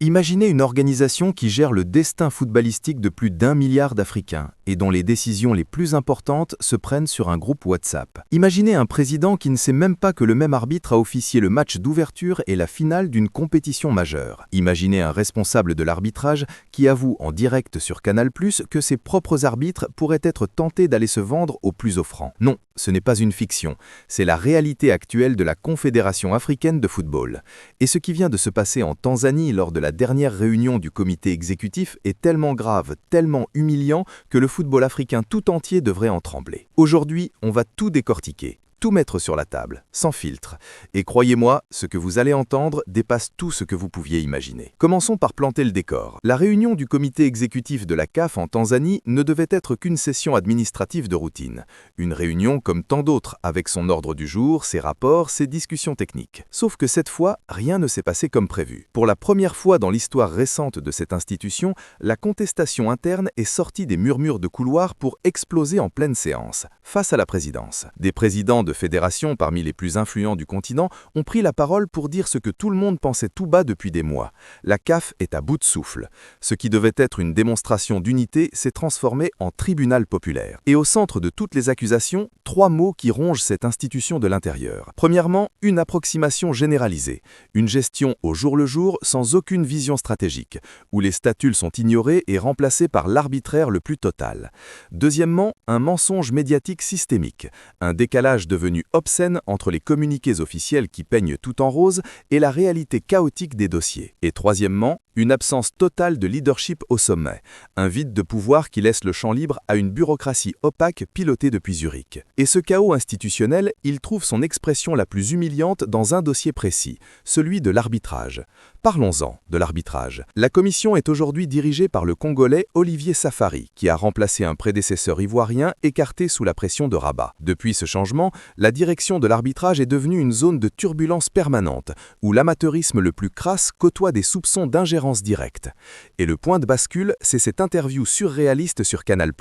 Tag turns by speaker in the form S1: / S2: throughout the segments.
S1: Imaginez une organisation qui gère le destin footballistique de plus d'1 milliard d'Africains et dont les décisions les plus importantes se prennent sur un groupe WhatsApp. Imaginez un président qui ne sait même pas que le même arbitre a officié le match d'ouverture et la finale d'une compétition majeure. Imaginez un responsable de l'arbitrage qui avoue en direct sur Canal+ que ses propres arbitres pourraient être tentés d'aller se vendre au plus offrant. Non, ce n'est pas une fiction, c'est la réalité actuelle de la Confédération africaine de football. Et ce qui vient de se passer en Tanzanie lors de la dernière réunion du comité exécutif est tellement grave, tellement humiliant que le football africain tout entier devrait en trembler. Aujourd'hui, on va tout décortiquer. Tout mettre sur la table, sans filtre. Et croyez-moi, ce que vous allez entendre dépasse tout ce que vous pouviez imaginer. Commençons par planter le décor. La réunion du comité exécutif de la CAF en Tanzanie ne devait être qu'une session administrative de routine. Une réunion comme tant d'autres, avec son ordre du jour, ses rapports, ses discussions techniques. Sauf que cette fois, rien ne s'est passé comme prévu. Pour la première fois dans l'histoire récente de cette institution, la contestation interne est sortie des murmures de couloir pour exploser en pleine séance, face à la présidence. Des présidents de fédérations parmi les plus influents du continent ont pris la parole pour dire ce que tout le monde pensait tout bas depuis des mois. La CAF est à bout de souffle. Ce qui devait être une démonstration d'unité s'est transformé en tribunal populaire. Et au centre de toutes les accusations, 3 mots qui rongent cette institution de l'intérieur. Premièrement, une approximation généralisée. Une gestion au jour le jour sans aucune vision stratégique, où les statuts sont ignorés et remplacés par l'arbitraire le plus total. Deuxièmement, un mensonge médiatique systémique. Un décalage devenu obscène entre les communiqués officiels qui peignent tout en rose et la réalité chaotique des dossiers. Et troisièmement, une absence totale de leadership au sommet, un vide de pouvoir qui laisse le champ libre à une bureaucratie opaque pilotée depuis Zurich. Et ce chaos institutionnel, il trouve son expression la plus humiliante dans un dossier précis, celui de l'arbitrage. Parlons-en de l'arbitrage. La commission est aujourd'hui dirigée par le Congolais Olivier Safari, qui a remplacé un prédécesseur ivoirien écarté sous la pression de Rabat. Depuis ce changement, la direction de l'arbitrage est devenue une zone de turbulence permanente, où l'amateurisme le plus crasse côtoie des soupçons d'ingérence directe. Et le point de bascule, c'est cette interview surréaliste sur Canal+.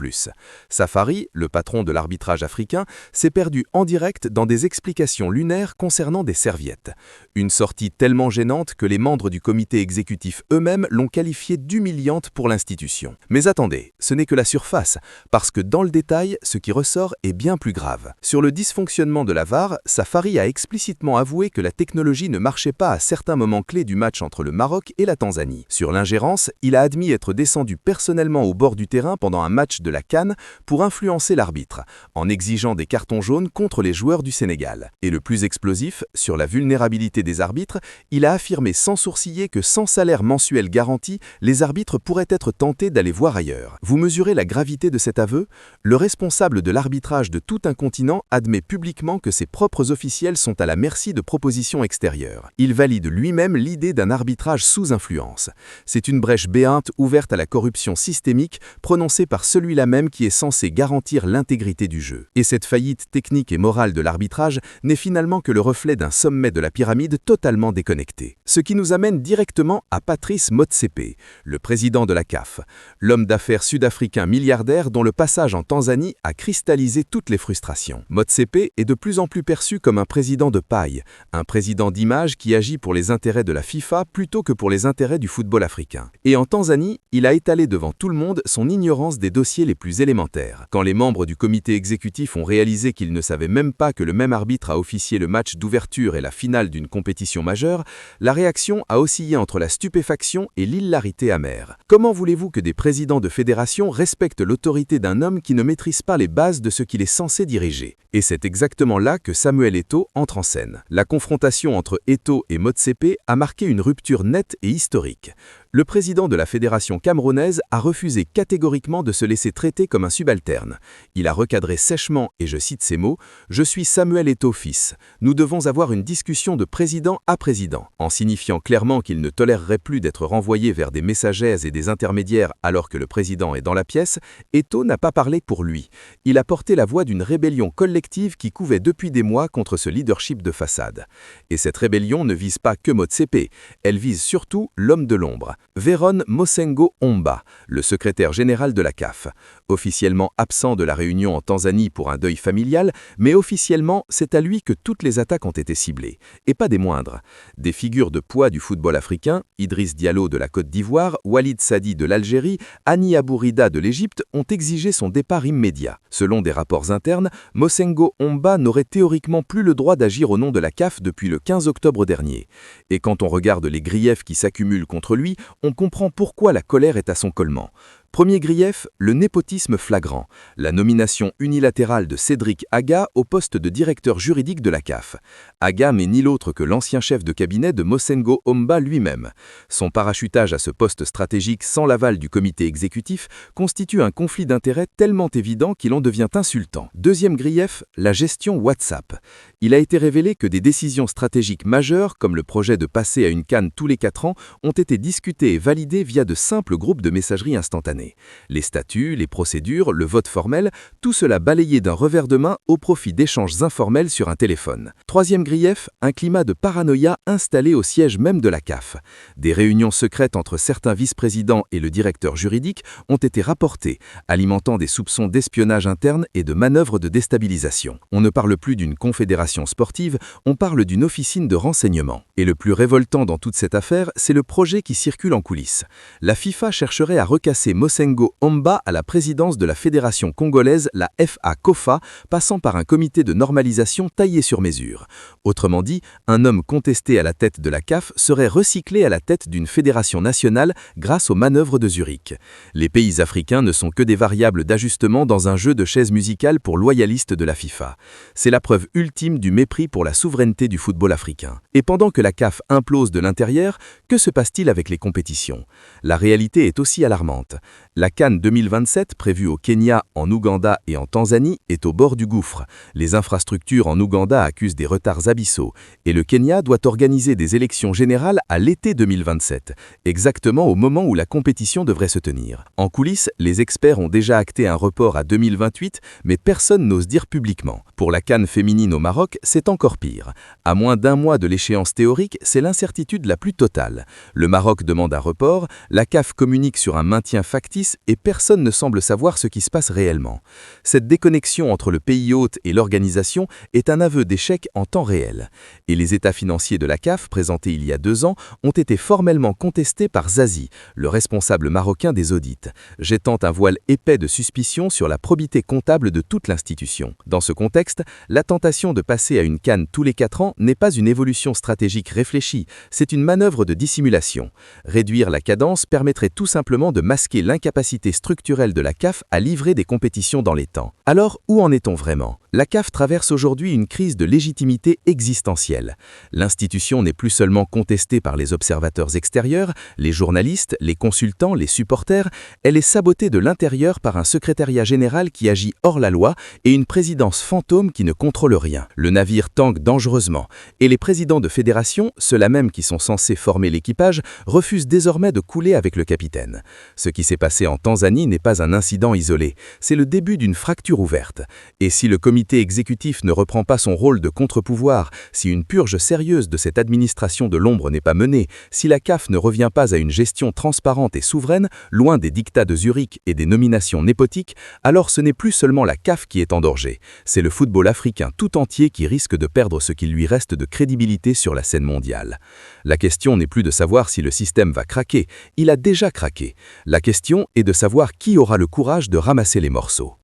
S1: Safari, le patron de l'arbitrage africain, s'est perdu en direct dans des explications lunaires concernant des serviettes. Une sortie tellement gênante que les membres du comité exécutif eux-mêmes l'ont qualifiée d'humiliante pour l'institution. Mais attendez, ce n'est que la surface, parce que dans le détail, ce qui ressort est bien plus grave. Sur le dysfonctionnement de la VAR, Safari a explicitement avoué que la technologie ne marchait pas à certains moments clés du match entre le Maroc et la Tanzanie. Sur l'ingérence, il a admis être descendu personnellement au bord du terrain pendant un match de la CAN pour influencer l'arbitre, en exigeant des cartons jaunes contre les joueurs du Sénégal. Et le plus explosif, sur la vulnérabilité des arbitres, il a affirmé sans sourciller que sans salaire mensuel garanti, les arbitres pourraient être tentés d'aller voir ailleurs. Vous mesurez la gravité de cet aveu? Le responsable de l'arbitrage de tout un continent admet publiquement que ses propres officiels sont à la merci de propositions extérieures. Il valide lui-même l'idée d'un arbitrage sous influence. C'est une brèche béante ouverte à la corruption systémique prononcée par celui-là même qui est censé garantir l'intégrité du jeu. Et cette faillite technique et morale de l'arbitrage n'est finalement que le reflet d'un sommet de la pyramide totalement déconnecté. Ce qui nous amène directement à Patrice Motsepe, le président de la CAF, l'homme d'affaires sud-africain milliardaire dont le passage en Tanzanie a cristallisé toutes les frustrations. Motsepe est de plus en plus perçu comme un président de paille, un président d'image qui agit pour les intérêts de la FIFA plutôt que pour les intérêts du football africain. Et en Tanzanie, il a étalé devant tout le monde son ignorance des dossiers les plus élémentaires. Quand les membres du comité exécutif ont réalisé qu'ils ne savaient même pas que le même arbitre a officié le match d'ouverture et la finale d'une compétition majeure, la réaction a oscillé entre la stupéfaction et l'hilarité amère. Comment voulez-vous que des présidents de fédération respectent l'autorité d'un homme qui ne maîtrise pas les bases de ce qu'il est censé diriger? Et c'est exactement là que Samuel Eto'o entre en scène. La confrontation entre Eto'o et Motsepe a marqué une rupture nette et historique. Le président de la fédération camerounaise a refusé catégoriquement de se laisser traiter comme un subalterne. Il a recadré sèchement, et je cite ces mots, « Je suis Samuel Eto'o fils. Nous devons avoir une discussion de président à président », en signifiant clairement qu'il ne tolérerait plus d'être renvoyé vers des messagères et des intermédiaires alors que le président est dans la pièce. Eto'o n'a pas parlé pour lui. Il a porté la voix d'une rébellion collective qui couvait depuis des mois contre ce leadership de façade. Et cette rébellion ne vise pas que Motsepe, elle vise surtout l'homme de l'ombre. Véron Mosengo Omba, le secrétaire général de la CAF. Officiellement absent de la réunion en Tanzanie pour un deuil familial, mais officiellement, c'est à lui que toutes les attaques ont été ciblées. Et pas des moindres. Des figures de poids du football africain, Idriss Diallo de la Côte d'Ivoire, Walid Sadi de l'Algérie, Hani Abourida de l'Égypte ont exigé son départ immédiat. Selon des rapports internes, Mosengo Omba n'aurait théoriquement plus le droit d'agir au nom de la CAF depuis le 15 octobre dernier. Et quand on regarde les griefs qui s'accumulent contre lui, on comprend pourquoi la colère est à son collement. Premier grief, le népotisme flagrant, la nomination unilatérale de Cédric Aga au poste de directeur juridique de la CAF. Aga n'est ni l'autre que l'ancien chef de cabinet de Mosengo Omba lui-même. Son parachutage à ce poste stratégique sans l'aval du comité exécutif constitue un conflit d'intérêts tellement évident qu'il en devient insultant. Deuxième grief, la gestion WhatsApp. Il a été révélé que des décisions stratégiques majeures, comme le projet de passer à une CAN tous les 4 ans, ont été discutées et validées via de simples groupes de messagerie instantanée. Les statuts, les procédures, le vote formel, tout cela balayé d'un revers de main au profit d'échanges informels sur un téléphone. Troisième grief, un climat de paranoïa installé au siège même de la CAF. Des réunions secrètes entre certains vice-présidents et le directeur juridique ont été rapportées, alimentant des soupçons d'espionnage interne et de manœuvres de déstabilisation. On ne parle plus d'une confédération sportive, on parle d'une officine de renseignement. Et le plus révoltant dans toute cette affaire, c'est le projet qui circule en coulisses. La FIFA chercherait à recasser Mosengo Omba à la présidence de la fédération congolaise, la FA-COFA, passant par un comité de normalisation taillé sur mesure. Autrement dit, un homme contesté à la tête de la CAF serait recyclé à la tête d'une fédération nationale grâce aux manœuvres de Zurich. Les pays africains ne sont que des variables d'ajustement dans un jeu de chaises musicales pour loyalistes de la FIFA. C'est la preuve ultime du mépris pour la souveraineté du football africain. Et pendant que la CAF implose de l'intérieur, que se passe-t-il avec les compétitions? La réalité est aussi alarmante. La CAN 2027, prévue au Kenya, en Ouganda et en Tanzanie, est au bord du gouffre. Les infrastructures en Ouganda accusent des retards abyssaux et le Kenya doit organiser des élections générales à l'été 2027, exactement au moment où la compétition devrait se tenir. En coulisses, les experts ont déjà acté un report à 2028, mais personne n'ose dire publiquement. Pour la CAN féminine au Maroc, c'est encore pire. À moins d'un mois de l'échéance théorique, c'est l'incertitude la plus totale. Le Maroc demande un report, la CAF communique sur un maintien factice et personne ne semble savoir ce qui se passe réellement. Cette déconnexion entre le pays hôte et l'organisation est un aveu d'échec en temps réel. Et les états financiers de la CAF, présentés il y a 2 ans, ont été formellement contestés par Zazi, le responsable marocain des audits, jetant un voile épais de suspicion sur la probité comptable de toute l'institution. Dans ce contexte, la tentation de passer à une CAN tous les 4 ans n'est pas une évolution stratégique réfléchie, c'est une manœuvre de dissimulation. Réduire la cadence permettrait tout simplement de masquer l'incapacité structurelle de la CAF à livrer des compétitions dans les temps. Alors, où en est-on vraiment? La CAF traverse aujourd'hui une crise de légitimité existentielle. L'institution n'est plus seulement contestée par les observateurs extérieurs, les journalistes, les consultants, les supporters, elle est sabotée de l'intérieur par un secrétariat général qui agit hors la loi et une présidence fantôme qui ne contrôle rien. Le navire tangue dangereusement et les présidents de fédération, ceux-là même qui sont censés former l'équipage, refusent désormais de couler avec le capitaine. Ce qui s'est passé en Tanzanie n'est pas un incident isolé, c'est le début d'une fracture ouverte. Et si le comité exécutif ne reprend pas son rôle de contre-pouvoir, si une purge sérieuse de cette administration de l'ombre n'est pas menée, si la CAF ne revient pas à une gestion transparente et souveraine, loin des dictats de Zurich et des nominations népotiques, alors ce n'est plus seulement la CAF qui est en danger, c'est le football africain tout entier qui risque de perdre ce qu'il lui reste de crédibilité sur la scène mondiale. La question n'est plus de savoir si le système va craquer, il a déjà craqué. La question est de savoir qui aura le courage de ramasser les morceaux.